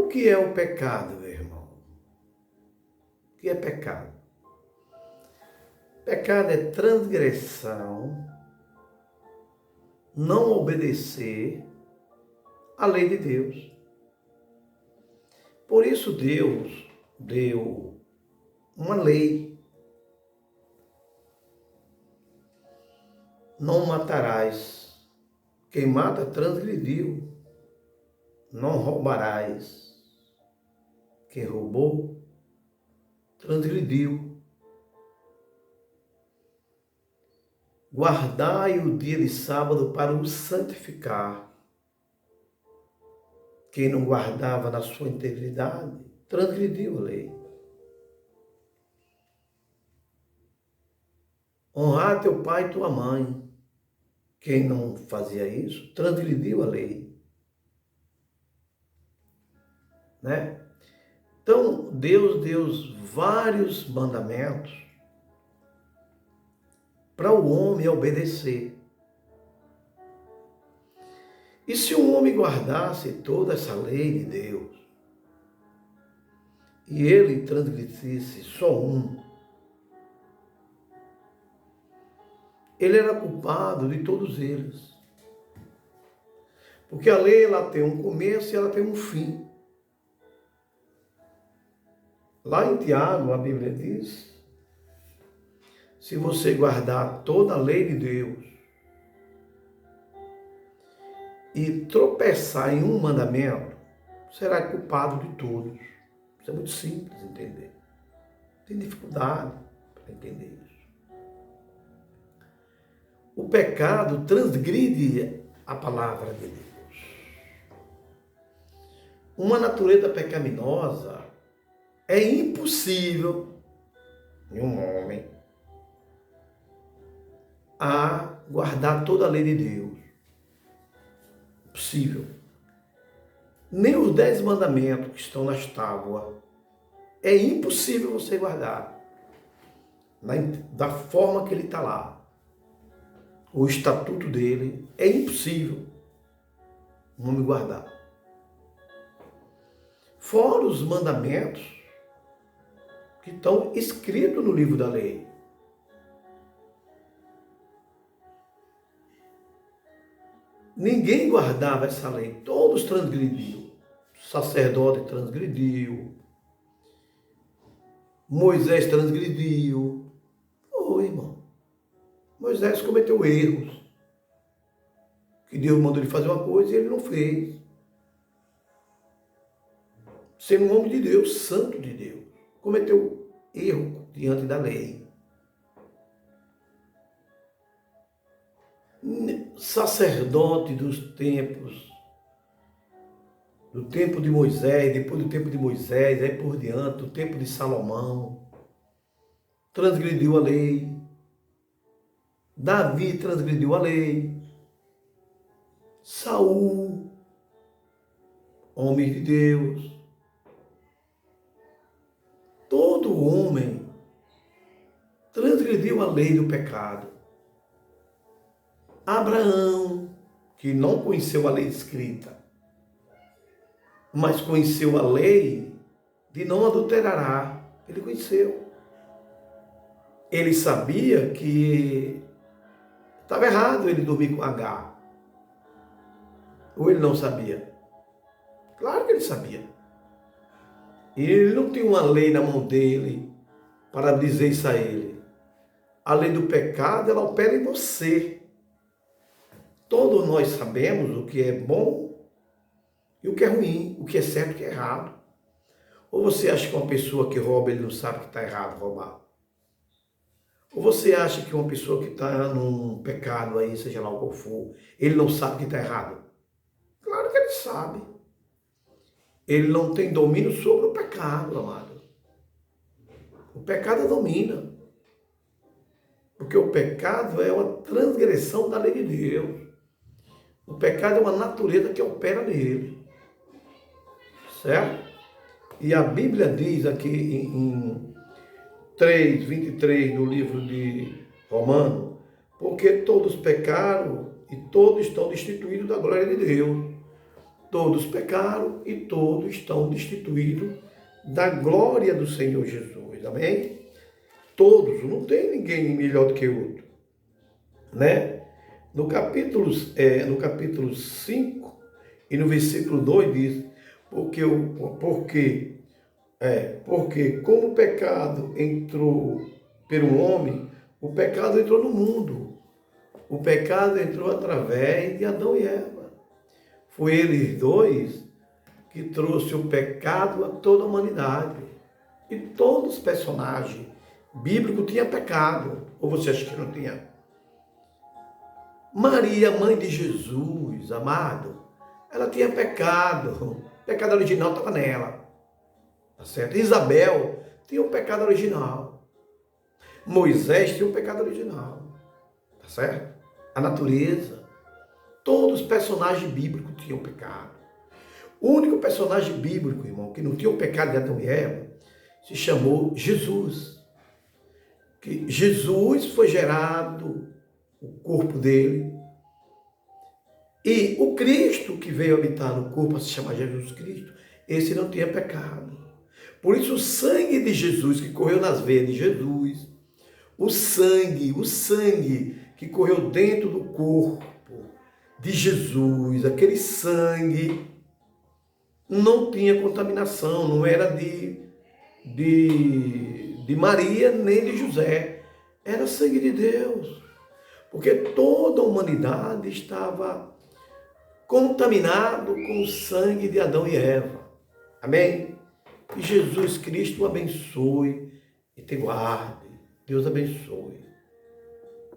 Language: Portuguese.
o que é o pecado, meu irmão? O que é pecado? Pecado é transgressão, não obedecer à lei de Deus. Por isso Deus deu uma lei. Não matarás. Quem mata transgrediu. Não roubarás. Quem roubou transgrediu. Guardai o dia de sábado para o santificar. Quem não guardava na sua integridade, transgrediu a lei. Honrar teu pai e tua mãe. Quem não fazia isso, transgrediu a lei. Né? Então, Deus deu vários mandamentos para o homem obedecer. E se o homem guardasse toda essa lei de Deus, e ele transgredisse só um, ele era culpado de todos eles. Porque a lei, ela tem um começo e ela tem um fim. Lá em Tiago, a Bíblia diz, se você guardar toda a lei de Deus e tropeçar em um mandamento, será culpado de todos. Isso é muito simples entender. Tem dificuldade para entender isso. O pecado transgride a palavra de Deus. Uma natureza pecaminosa é impossível em um homem a guardar toda a lei de Deus. Impossível. Nem os 10 mandamentos que estão nas tábuas é impossível você guardar da forma que ele está lá. O estatuto dele é impossível um homem guardar. Fora os mandamentos que estão escritos no livro da lei. Ninguém guardava essa lei, todos transgrediam. O sacerdote transgrediu, Moisés transgrediu. Ô, irmão, Moisés cometeu erros. Que Deus mandou ele fazer uma coisa e ele não fez. Sendo um homem de Deus, santo de Deus, cometeu erro diante da lei. Sacerdote dos tempos, do tempo de Moisés, depois do tempo de Moisés, aí por diante, do tempo de Salomão, transgrediu a lei. Davi transgrediu a lei. Saul, homem de Deus. Todo homem transgrediu a lei do pecado. Abraão, que não conheceu a lei escrita, mas conheceu a lei de não adulterará. Ele conheceu. Ele sabia que estava errado ele dormir com H. Ou ele não sabia? Claro que ele sabia. E ele não tinha uma lei na mão dele para dizer isso a ele. A lei do pecado, ela opera em você. Todos nós sabemos o que é bom e o que é ruim, o que é certo e o que é errado. Ou você acha que uma pessoa que rouba, ele não sabe que está errado roubar? Ou você acha que uma pessoa que está num pecado aí, seja lá o qual for, ele não sabe que está errado? Claro que ele sabe. Ele não tem domínio sobre o pecado, amado. O pecado domina. Porque o pecado é uma transgressão da lei de Deus. O pecado é uma natureza que opera nele. Certo? E a Bíblia diz aqui em 3:23 do livro de Romanos, porque todos pecaram e todos estão destituídos da glória de Deus. Todos pecaram e todos estão destituídos da glória do Senhor Jesus. Amém? Todos, não tem ninguém melhor do que o outro. Né? No capítulo 5 e no versículo 2 diz, porque como o pecado entrou pelo homem, o pecado entrou no mundo. O pecado entrou através de Adão e Eva. Foi eles dois que trouxe o pecado a toda a humanidade. E todos os personagens bíblicos tinham pecado. Ou você acha que não tinha? Maria, mãe de Jesus, amado, ela tinha pecado. O pecado original estava nela. Tá certo? Isabel tinha um pecado original. Moisés tinha um pecado original. Tá certo? A natureza. Todos os personagens bíblicos tinham pecado. O único personagem bíblico, irmão, que não tinha o pecado de Adão e Eva, se chamou Jesus. Que Jesus foi gerado, o corpo dele, e o Cristo que veio habitar no corpo, se chama Jesus Cristo, esse não tinha pecado. Por isso o sangue de Jesus que correu nas veias de Jesus, o sangue que correu dentro do corpo de Jesus, aquele sangue não tinha contaminação, não era de Maria nem de José, era sangue de Deus, porque toda a humanidade estava contaminado com o sangue de Adão e Eva. Amém? Que Jesus Cristo o abençoe e te guarde. Deus abençoe.